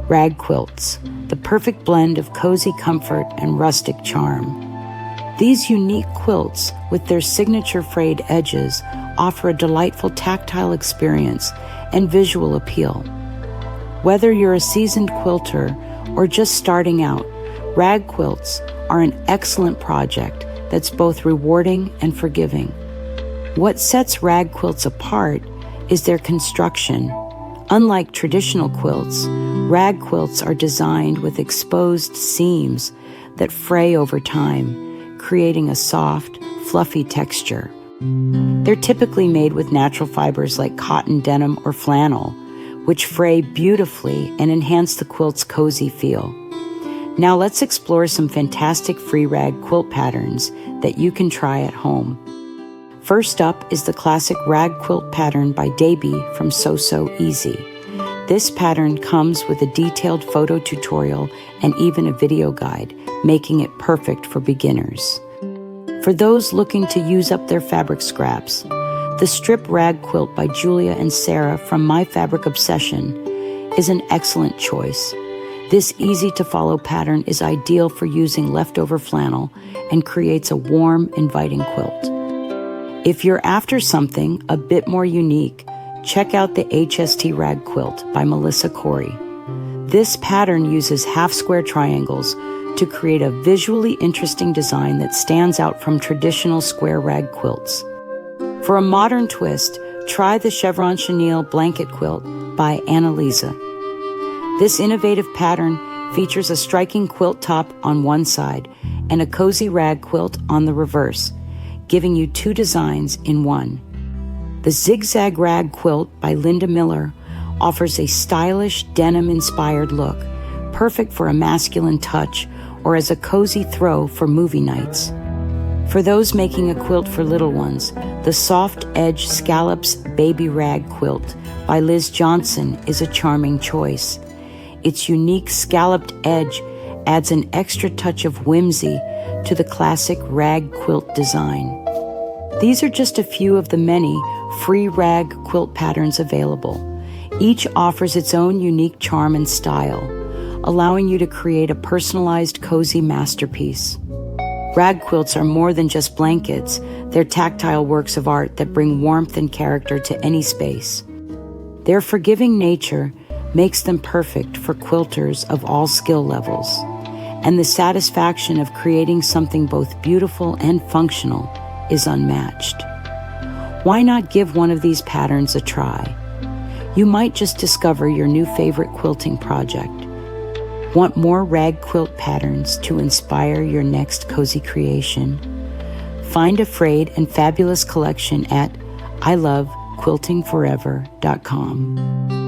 rag quilts, the perfect blend of cozy comfort and rustic charm. These unique quilts, with their signature frayed edges, offer a delightful tactile experience and visual appeal. Whether you're a seasoned quilter or just starting out, rag quilts are an excellent project that's both rewarding and forgiving. What sets rag quilts apart is their construction. Unlike traditional quilts, rag quilts are designed with exposed seams that fray over time, creating a soft, fluffy texture. They're typically made with natural fibers like cotton, denim, or flannel, which fray beautifully and enhance the quilt's cozy feel. Now let's explore some fantastic free rag quilt patterns that you can try at home. First up is the classic rag quilt pattern by Davy from So Easy. This pattern comes with a detailed photo tutorial and even a video guide, making it perfect for beginners. For those looking to use up their fabric scraps, the strip rag quilt by Julia and Sarah from My Fabric Obsession is an excellent choice. This easy-to-follow pattern is ideal for using leftover flannel and creates a warm, inviting quilt. If you're after something a bit more unique, check out the HST Rag Quilt by Melissa Corey. This pattern uses half-square triangles to create a visually interesting design that stands out from traditional square rag quilts. For a modern twist, try the chevron chenille blanket quilt by Annalisa. This innovative pattern features a striking quilt top on one side and a cozy rag quilt on the reverse, giving you two designs in one. The zigzag rag quilt by Linda Miller offers a stylish denim-inspired look, perfect for a masculine touch or as a cozy throw for movie nights. For those making a quilt for little ones, the soft edge scallops baby rag quilt by Liz Johnson is a charming choice. Its unique scalloped edge adds an extra touch of whimsy to the classic rag quilt design. These are just a few of the many free rag quilt patterns available. Each offers its own unique charm and style, allowing you to create a personalized, cozy masterpiece. Rag quilts are more than just blankets. They're tactile works of art that bring warmth and character to any space. Their forgiving nature makes them perfect for quilters of all skill levels, and the satisfaction of creating something both beautiful and functional is unmatched. Why not give one of these patterns a try? You might just discover your new favorite quilting project. Want more rag quilt patterns to inspire your next cozy creation? Find a frayed and fabulous collection at ilovequiltingforever.com.